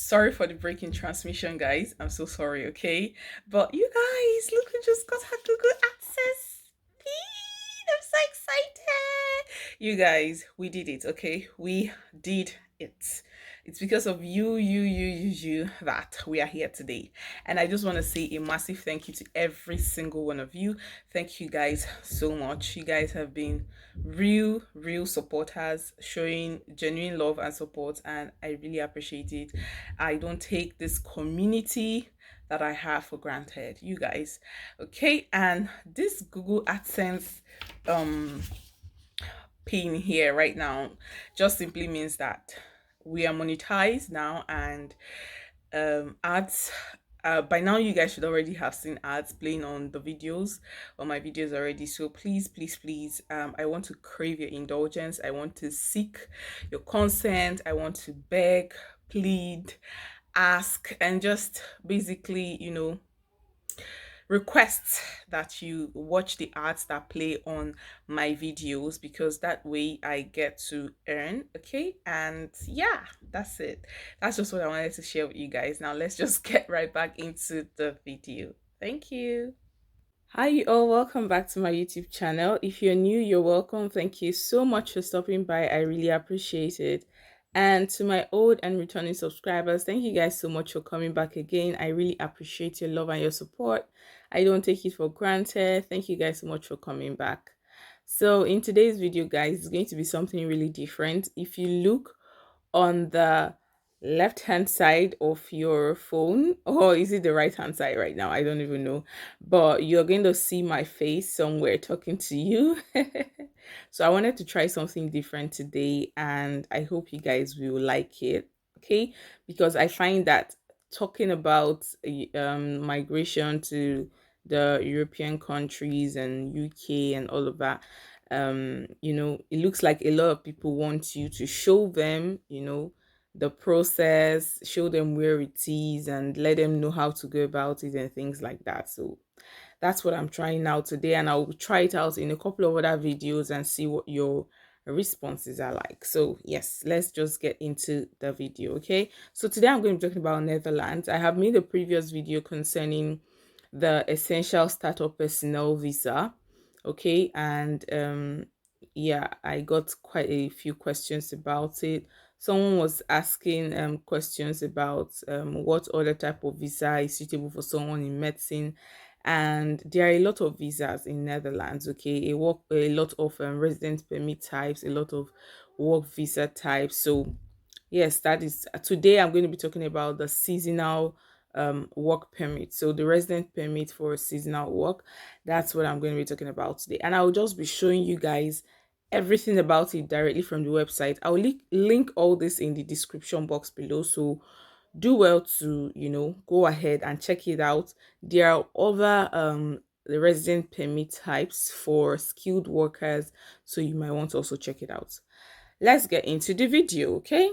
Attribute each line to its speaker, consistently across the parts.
Speaker 1: Sorry for the breaking transmission, guys. I'm so sorry, okay? But you guys, look who just got her Google Access feed. I'm so excited. You guys, we did it, okay? We did it. It's because of you that we are here today. And I just want to say a massive thank you to every single one of you. Thank you guys so much. You guys have been real supporters, showing genuine love and support, and I really appreciate it. I don't take this community that I have for granted, you guys. Okay, and this Google AdSense um pin here right now just simply means that we are monetized now, and ads, by now you guys should already have seen ads playing on the videos, on my videos already. So please, I want to crave your indulgence. I want to seek your consent. I want to beg, plead, ask, and just basically, request that you watch the ads that play on my videos, because that way I get to earn. Okay, and yeah, that's it. That's just what I wanted to share with you guys. Now let's just get right back into the video. Thank you. Hi, you all. Welcome back to my YouTube channel. If you're new, you're welcome. Thank you so much for stopping by. I really appreciate it. And to my old and returning subscribers, thank you guys so much for coming back again. I really appreciate your love and your support. I don't take it for granted. Thank you guys so much for coming back. So in today's video, guys, it's going to be something really different. If you look on the left hand side of your phone, or is it the right hand side right now? I don't even know, but you're going to see my face somewhere talking to you. So I wanted to try something different today, and I hope you guys will like it. Okay, because I find that talking about migration to the European countries and UK and all of that, it looks like a lot of people want you to show them, the process, show them where it is, and let them know how to go about it and things like that. So that's what I'm trying out today, and I'll try it out in a couple of other videos and see what your responses are like. So yes, let's just get into the video. Okay, so today I'm going to be talking about Netherlands. I have made a previous video concerning the essential startup personnel visa. Okay, and yeah, I got quite a few questions about it. Someone was asking questions about what other type of visa is suitable for someone in medicine, and there are a lot of visas in Netherlands. Okay, a lot of resident permit types, a lot of work visa types. So yes, that is today I'm going to be talking about the seasonal work permit. So the resident permit for seasonal work, that's what I'm going to be talking about today. And I will just be showing you guys everything about it directly from the website. I'll link all this in the description box below. So do well to, go ahead and check it out. There are other the resident permit types for skilled workers, so you might want to also check it out. Let's get into the video, okay?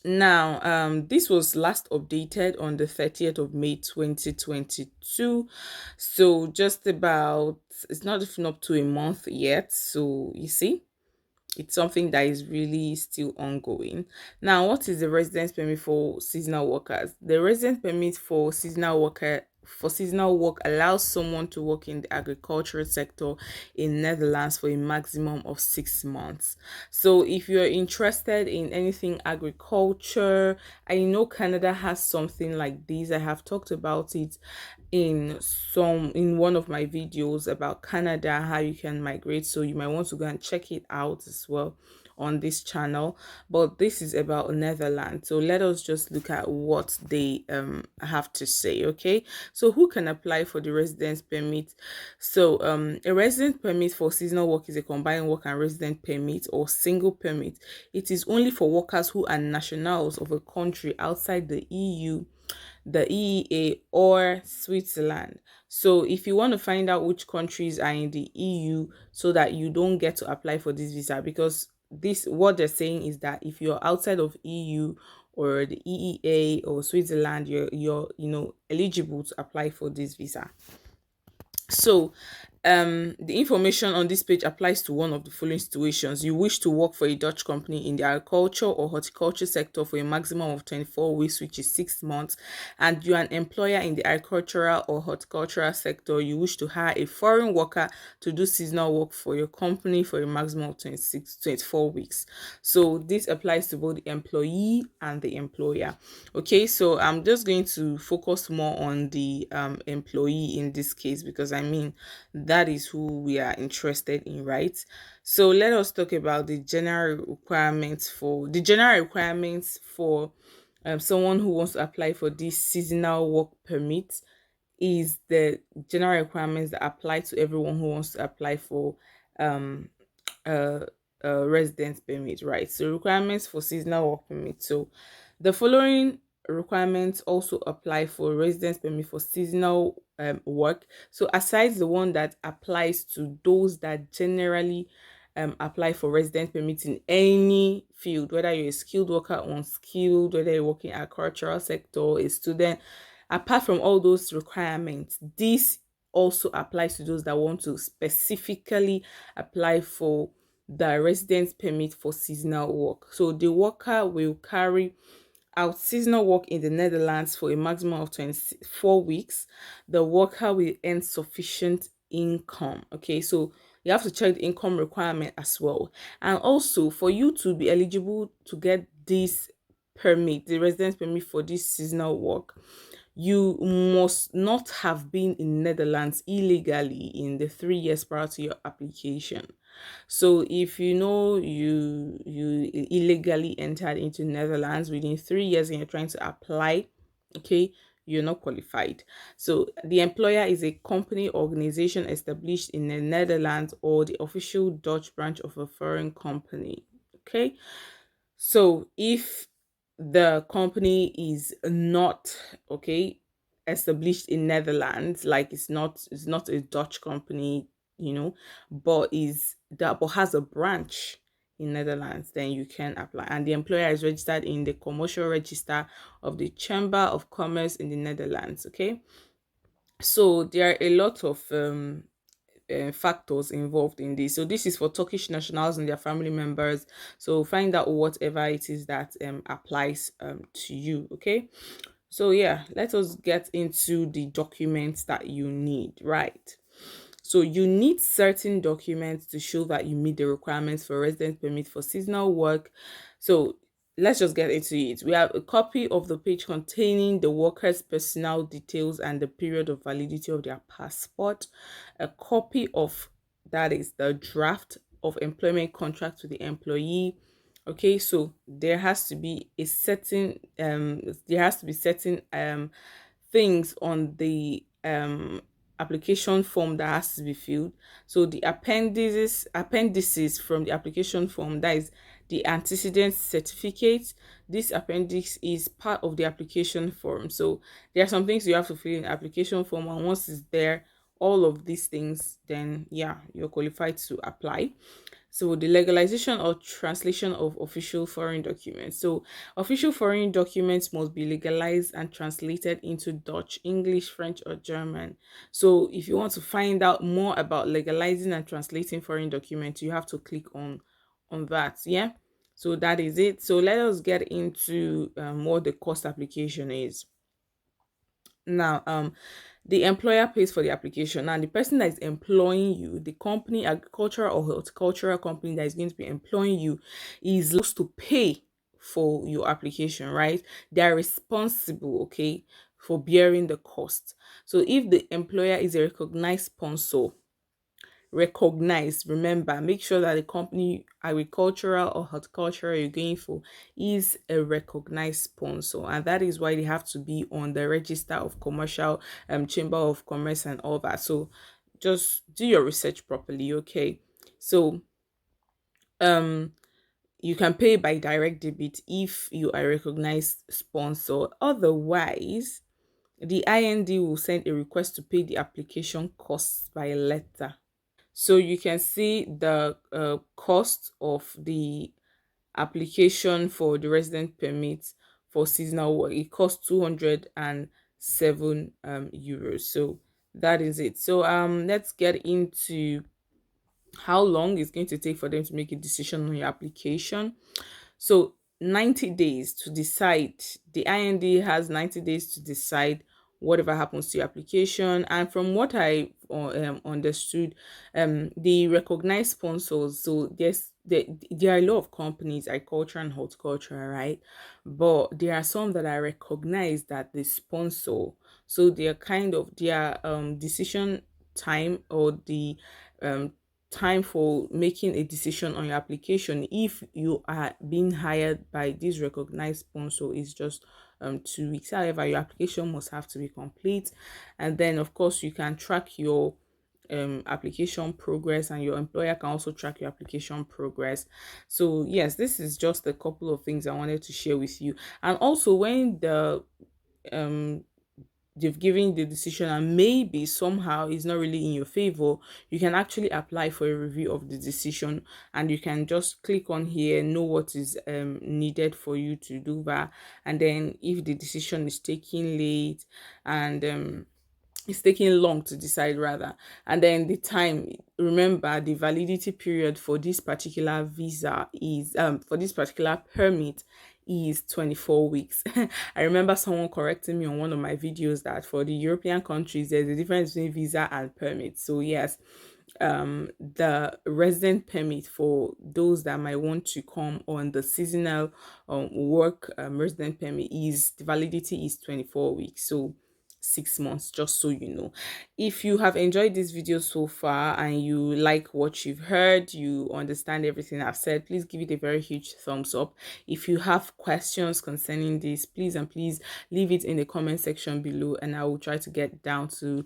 Speaker 1: Now, this was last updated on the 30th of May 2022. So just about, it's not even up to a month yet. So you see, it's something that is really still ongoing. Now, what is the residence permit for seasonal workers? The residence permit for seasonal work allows someone to work in the agricultural sector in Netherlands for a maximum of 6 months. So if you're interested in anything agriculture, I know Canada has something like this. I have talked about it in one of my videos about Canada, how you can migrate, so you might want to go and check it out as well on this channel. But this is about Netherlands, so let us just look at what they have to say. Okay, so who can apply for the residence permit? So a residence permit for seasonal work is a combined work and resident permit or single permit. It is only for workers who are nationals of a country outside the EU, the EEA, or Switzerland. So if you want to find out which countries are in the EU so that you don't get to apply for this visa, because this, what they're saying is that if you're outside of EU or the EEA or Switzerland, you're eligible to apply for this visa. So The information on this page applies to one of the following situations. You wish to work for a Dutch company in the agriculture or horticulture sector for a maximum of 24 weeks, which is 6 months, and you're an employer in the agricultural or horticultural sector. You wish to hire a foreign worker to do seasonal work for your company for a maximum of 24 weeks. So this applies to both the employee and the employer. Okay, so I'm just going to focus more on the employee in this case, because I mean, that is who we are interested in, right? So let us talk about the general requirements for someone who wants to apply for this seasonal work permit. Is the general requirements that apply to everyone who wants to apply for um uh, residence permit, right? So requirements for seasonal work permit. So the following requirements also apply for residence permit for seasonal work. So aside the one that applies to those that generally apply for residence permit in any field, whether you're a skilled worker, unskilled, whether you're working at cultural sector, a student, apart from all those requirements, this also applies to those that want to specifically apply for the residence permit for seasonal work. So the worker will carry out seasonal work in the Netherlands for a maximum of 24 weeks. The worker will earn sufficient income. Okay, so you have to check the income requirement as well. And also, for you to be eligible to get this permit, the residence permit for this seasonal work, you must not have been in Netherlands illegally in the 3 years prior to your application. So if you know you illegally entered into Netherlands within 3 years and you're trying to apply, okay, you're not qualified. So the employer is a company organization established in the Netherlands or the official Dutch branch of a foreign company. Okay, so if the company is not, okay, established in Netherlands, like it's not a Dutch company, but is that but has a branch in Netherlands, then you can apply. And the employer is registered in the commercial register of the Chamber of Commerce in the Netherlands. Okay, so there are a lot of factors involved in this. So this is for Turkish nationals and their family members. So find out whatever it is that applies to you. Okay. So yeah, let us get into the documents that you need, right? So you need certain documents to show that you meet the requirements for residence permit for seasonal work. So let's just get into it. We have a copy of the page containing the worker's personal details and the period of validity of their passport. A copy of that is the draft of employment contract with the employee. Okay, so there has to be certain things on the application form that has to be filled. So the appendices from the application form, that is the antecedent certificate. This appendix is part of the application form. So there are some things you have to fill in the application form, and once it's there, all of these things, then yeah, you're qualified to apply. So the legalization or translation of official foreign documents. So official foreign documents must be legalized and translated into Dutch, English, French, or German. So if you want to find out more about legalizing and translating foreign documents, you have to click on that. Yeah. So that is it. So let us get into what the cost application is. Now, the employer pays for the application. Now, the person that is employing you, the company, agricultural or horticultural company that is going to be employing you, is supposed to pay for your application, right? They are responsible, okay, for bearing the cost. So, if the employer is a recognized sponsor, remember, make sure that the company, agricultural or horticultural, you're going for is a recognized sponsor, and that is why they have to be on the register of commercial chamber of commerce and all that. So just do your research properly. Okay, so um you can pay by direct debit if you are a recognized sponsor. Otherwise, the IND will send a request to pay the application costs by letter. So you can see the cost of the application for the resident permit for seasonal work. It costs 207 euros. So that is it. So let's get into how long it's going to take for them to make a decision on your application. So 90 days to decide. The IND has 90 days to decide whatever happens to your application. And from what I understood, the recognized sponsors. So there are a lot of companies, agriculture and horticulture, right? But there are some that are recognized that they sponsor. So they're kind of their decision time, or the um time for making a decision on your application, if you are being hired by this recognized sponsor, is just 2 weeks. However, your application must have to be complete, and then of course you can track your application progress, and your employer can also track your application progress. So yes, this is just a couple of things I wanted to share with you. And also, when the um they've given the decision and maybe somehow it's not really in your favor, you can actually apply for a review of the decision, and you can just click on here, know what is needed for you to do that. And then if the decision is taking late, and it's taking long to decide rather, and then the time, remember the validity period for this particular visa is for this particular permit is 24 weeks. I remember someone correcting me on one of my videos that for the European countries there's a difference between visa and permit. So yes, the resident permit for those that might want to come on the seasonal work resident permit, is the validity is 24 weeks. So 6 months, just so you know. If you have enjoyed this video so far and you like what you've heard, you understand everything I've said, please give it a very huge thumbs up. If you have questions concerning this, please and please leave it in the comment section below, and I will try to get down to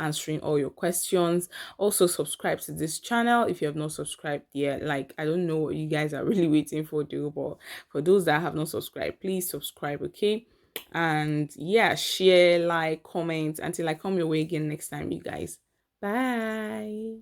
Speaker 1: answering all your questions. Also, subscribe to this channel if you have not subscribed yet. Like, I don't know what you guys are really waiting for, though, but for those that have not subscribed, please subscribe, okay? And yeah, share, like, comment, until I come your way again next time, you guys. Bye.